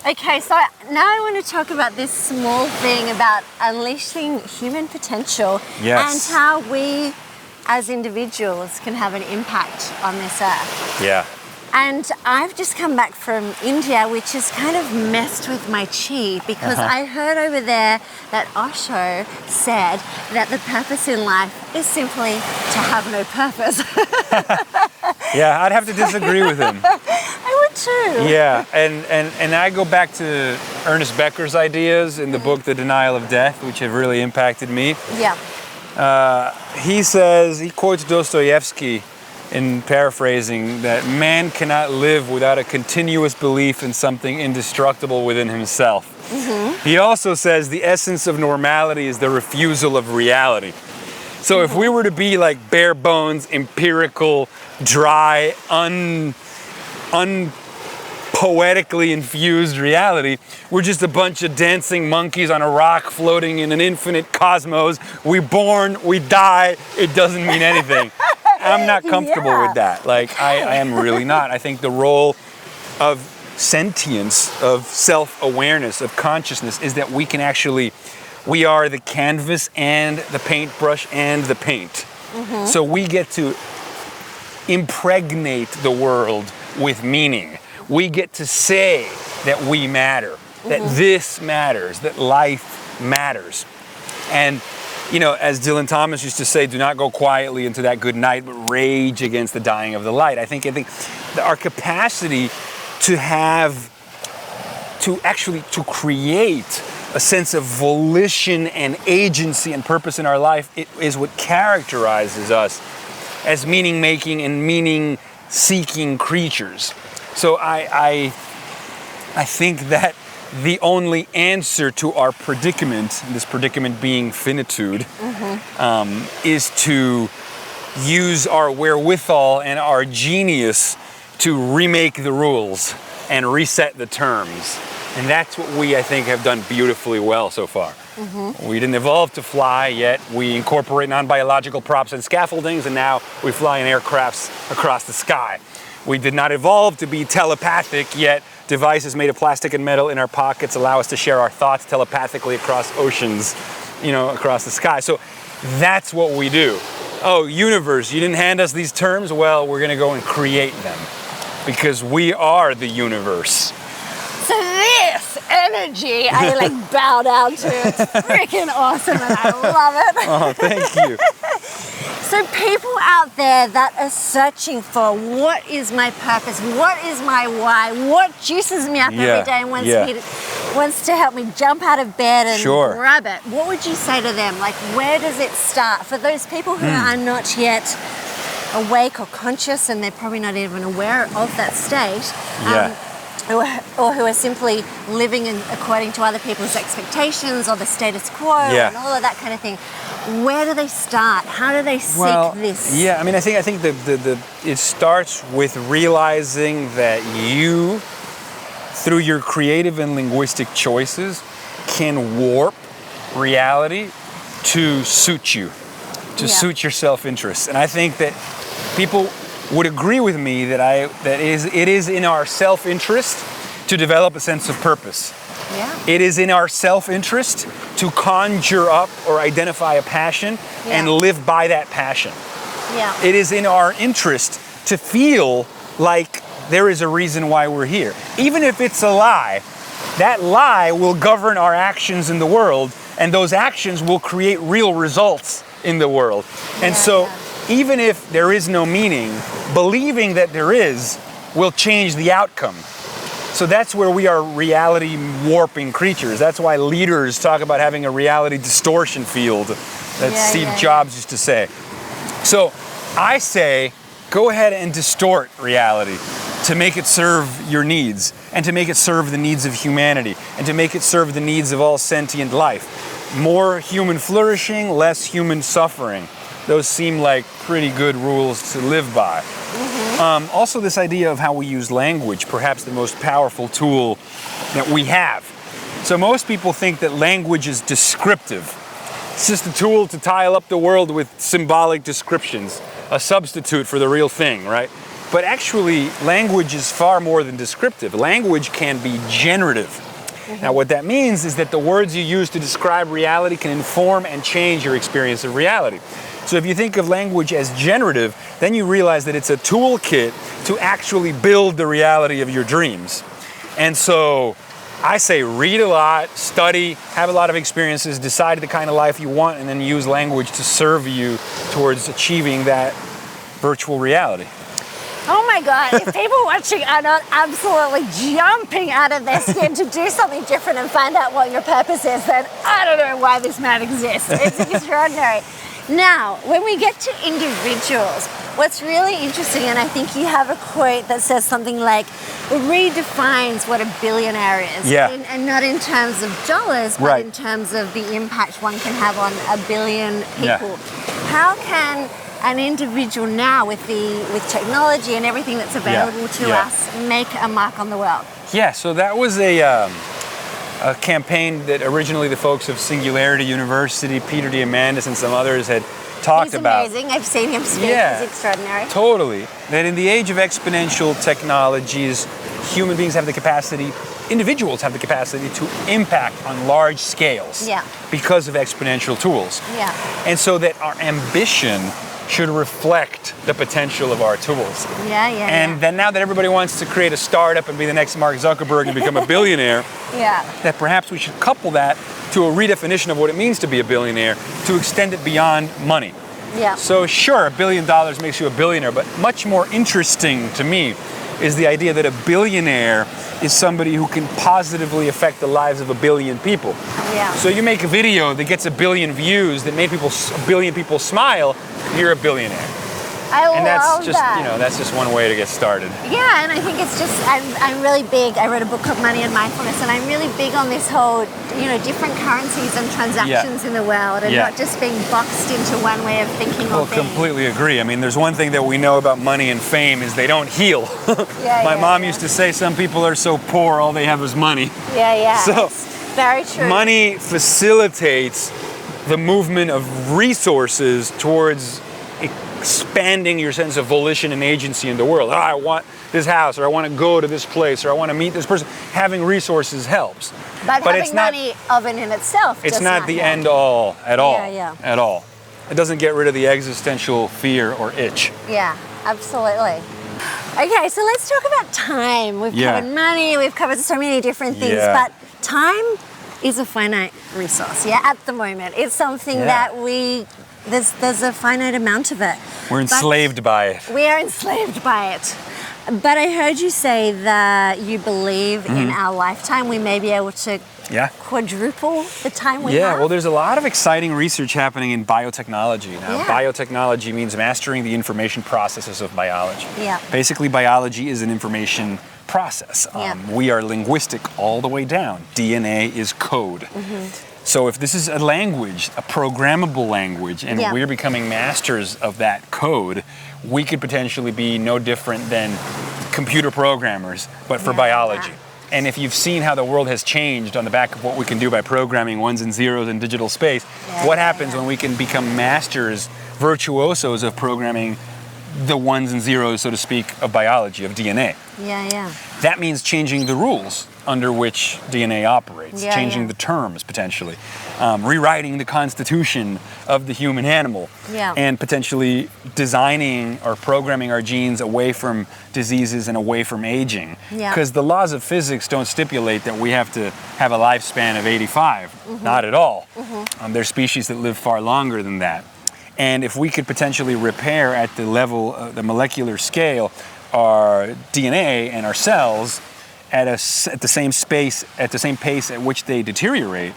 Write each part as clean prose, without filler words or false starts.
Okay, so now I want to talk about this small thing about unleashing human potential and how we as individuals can have an impact on this earth. Yeah. And I've just come back from India, which has kind of messed with my chi because I heard over there that Osho said that the purpose in life is simply to have no purpose. Yeah, I'd have to disagree with him. I would too. Yeah, and I go back to Ernest Becker's ideas in the book The Denial of Death, which have really impacted me. Yeah. He quotes Dostoevsky in paraphrasing that man cannot live without a continuous belief in something indestructible within himself. He also says the essence of normality is the refusal of reality. So if we were to be like bare bones, empirical, dry, unpoetically infused reality, we're just a bunch of dancing monkeys on a rock floating in an infinite cosmos. We born, we die, it doesn't mean anything. I'm not comfortable with that. Like, I am really not. I think the role of sentience, of self-awareness, of consciousness is that we are the canvas and the paintbrush and the paint. So we get to impregnate the world with meaning. We get to say that we matter, that this matters, that life matters. And you know, as Dylan Thomas used to say, do not go quietly into that good night, but rage against the dying of the light. I think that our capacity to create a sense of volition and agency and purpose in our life, it is what characterizes us as meaning-making and meaning-seeking creatures. So I think that the only answer to our predicament, this predicament being finitude, is to use our wherewithal and our genius to remake the rules and reset the terms. And that's what we, I think, have done beautifully well so far. We didn't evolve to fly, yet we incorporate non-biological props and scaffoldings, and now we fly in aircrafts across the sky. We did not evolve to be telepathic, yet devices made of plastic and metal in our pockets allow us to share our thoughts telepathically across oceans, you know, across the sky. So that's what we do. Oh, universe, you didn't hand us these terms? Well, we're gonna go and create them because we are the universe. So this energy, I like bow down to. It's freaking awesome and I love it. Oh, thank you. So people out there that are searching for what is my purpose, what is my why, what juices me up every day and wants to help me jump out of bed and grab it, what would you say to them? Like, where does it start? For those people who are not yet awake or conscious and they're probably not even aware of that state, or who are simply living according to other people's expectations or the status quo and all of that kind of thing. Where do they start? How do they seek this? Yeah, I mean, I think it starts with realizing that you, through your creative and linguistic choices, can warp reality to suit you, to suit your self-interest. And I think that people would agree with me that it is in our self-interest to develop a sense of purpose. It is in our self-interest to conjure up or identify a passion and live by that passion. It is in our interest to feel like there is a reason why we're here. Even if it's a lie, that lie will govern our actions in the world, and those actions will create real results in the world. And so even if there is no meaning, believing that there is will change the outcome. So that's where we are reality warping creatures. That's why leaders talk about having a reality distortion field that Steve Jobs used to say. So I say, go ahead and distort reality to make it serve your needs and to make it serve the needs of humanity and to make it serve the needs of all sentient life. More human flourishing, less human suffering. Those seem like pretty good rules to live by. Also this idea of how we use language, perhaps the most powerful tool that we have. So most people think that language is descriptive. It's just a tool to tile up the world with symbolic descriptions, a substitute for the real thing, right? But actually, language is far more than descriptive. Language can be generative. Now, what that means is that the words you use to describe reality can inform and change your experience of reality. So if you think of language as generative, then you realize that it's a toolkit to actually build the reality of your dreams. And so I say read a lot, study, have a lot of experiences, decide the kind of life you want, and then use language to serve you towards achieving that virtual reality. Oh my God, if people watching are not absolutely jumping out of their skin to do something different and find out what your purpose is, then I don't know why this man exists. It's extraordinary. Now, when we get to individuals, what's really interesting, and I think you have a quote that says something like, redefines what a billionaire is. Yeah. And not in terms of dollars, but Right. in terms of the impact one can have on a billion people. Yeah. How can an individual now with technology and everything that's available to us make a mark on the world? Yeah, so that was a campaign that originally the folks of Singularity University, Peter Diamandis and some others had talked about. He's amazing. I've seen him speak. Yeah. He's extraordinary. Totally. That in the age of exponential technologies, human beings have the capacity, individuals have the capacity to impact on large scales because of exponential tools. Yeah. And so that our ambition should reflect the potential of our tools. And then now that everybody wants to create a startup and be the next Mark Zuckerberg and become a billionaire, that perhaps we should couple that to a redefinition of what it means to be a billionaire, to extend it beyond money. So sure, $1 billion makes you a billionaire, but much more interesting to me is the idea that a billionaire is somebody who can positively affect the lives of 1 billion people. So you make a video that gets 1 billion views, that made a billion people smile, you're a billionaire. I and that's love just, that. you know, that's just one way to get started. Yeah, and I think it's just, I'm really big, I wrote a book called Money and Mindfulness, and I'm really big on this whole, different currencies and transactions in the world, and not just being boxed into one way of thinking or being. Completely agree. I mean, there's one thing that we know about money and fame is they don't heal. My mom used to say some people are so poor, all they have is money. So very true. Money facilitates the movement of resources towards expanding your sense of volition and agency in the world. I want this house, or I want to go to this place, or I want to meet this person. Having resources helps. But having it's money of it in itself, it's not the end all at all. At all. It doesn't get rid of the existential fear or itch. Yeah, absolutely. Okay, so let's talk about time. We've covered money, we've covered so many different things, but time is a finite resource, at the moment. It's something that there's a finite amount of it. We're enslaved by it. We are enslaved by it. But I heard you say that you believe in our lifetime we may be able to quadruple the time we have. Well, there's a lot of exciting research happening in biotechnology now. Biotechnology means mastering the information processes of biology. Basically, biology is an information process. We are linguistic all the way down. DNA is code. So if this is a language, a programmable language, and we're becoming masters of that code, we could potentially be no different than computer programmers, but for biology. And if you've seen how the world has changed on the back of what we can do by programming ones and zeros in digital space, what happens when we can become masters, virtuosos of programming the ones and zeros, so to speak, of biology, of DNA? That means changing the rules under which DNA operates, changing the terms potentially, rewriting the constitution of the human animal, and potentially designing or programming our genes away from diseases and away from aging. Because the laws of physics don't stipulate that we have to have a lifespan of 85, not at all. There's species that live far longer than that. And if we could potentially repair at the level, the molecular scale, our DNA and our cells at the same pace at which they deteriorate,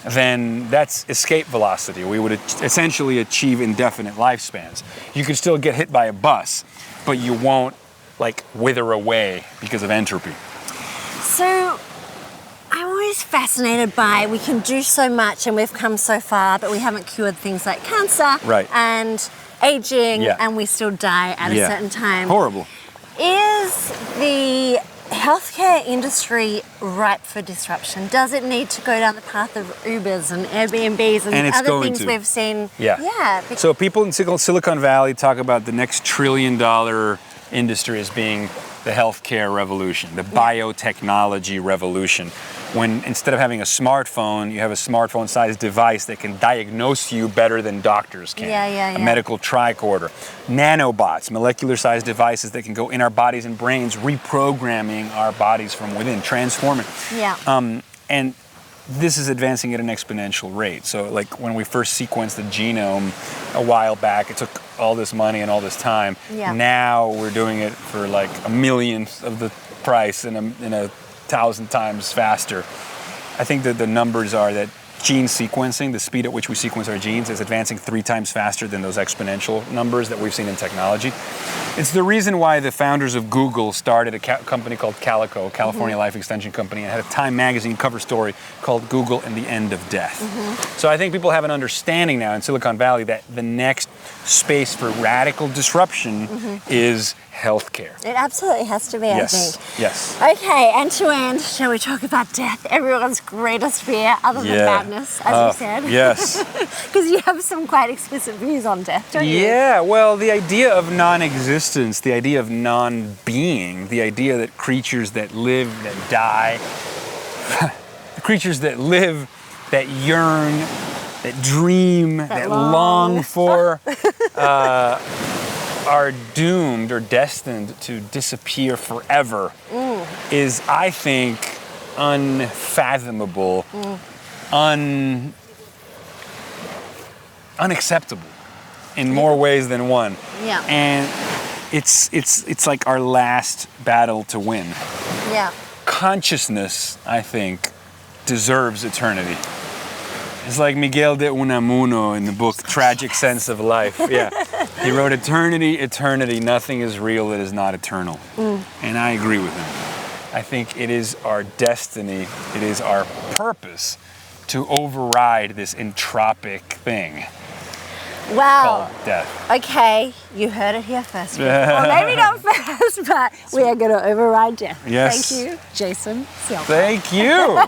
then that's escape velocity. We would essentially achieve indefinite lifespans. You could still get hit by a bus, but you won't wither away because of entropy. So I'm always fascinated by, we can do so much and we've come so far, but we haven't cured things like cancer and aging, and we still die at a certain time. Horrible. Is the healthcare industry ripe for disruption? Does it need to go down the path of Ubers and Airbnbs and other things we've seen? So people in Silicon Valley talk about the next $1 trillion industry as being the healthcare revolution, the biotechnology revolution. When instead of having a smartphone, you have a smartphone-sized device that can diagnose you better than doctors can. A medical tricorder. Nanobots, molecular-sized devices that can go in our bodies and brains, reprogramming our bodies from within, transforming. And this is advancing at an exponential rate. So like when we first sequenced the genome a while back, it took all this money and all this time. Now we're doing it for like a millionth of the price and a 1,000 times faster. I think that the numbers are that gene sequencing, the speed at which we sequence our genes, is advancing 3 times faster than those exponential numbers that we've seen in technology. It's the reason why the founders of Google started a company called Calico, California Life Extension Company, and had a Time magazine cover story called Google and the End of Death. So I think people have an understanding now in Silicon Valley that the next space for radical disruption is healthcare. It absolutely has to be, I think. Yes. Okay, end to end, shall we talk about death? Everyone's greatest fear, other than madness, as you said. Yes. Because you have some quite explicit views on death, don't you? Yeah, well, the idea of non-existence, the idea of non-being, the idea that creatures that live, that die, the creatures that live, that yearn, that dream, that long for, are doomed or destined to disappear forever is, I think, unfathomable, unacceptable in more ways than one. And it's like our last battle to win. Consciousness, I think, deserves eternity. It's like Miguel de Unamuno in the book Tragic Sense of Life. He wrote, eternity, eternity, nothing is real that is not eternal. And I agree with him. I think it is our destiny, it is our purpose to override this entropic thing called death. Okay, you heard it here first. Well, maybe not first, but we are going to override death. Thank you, Jason Silva. Thank you.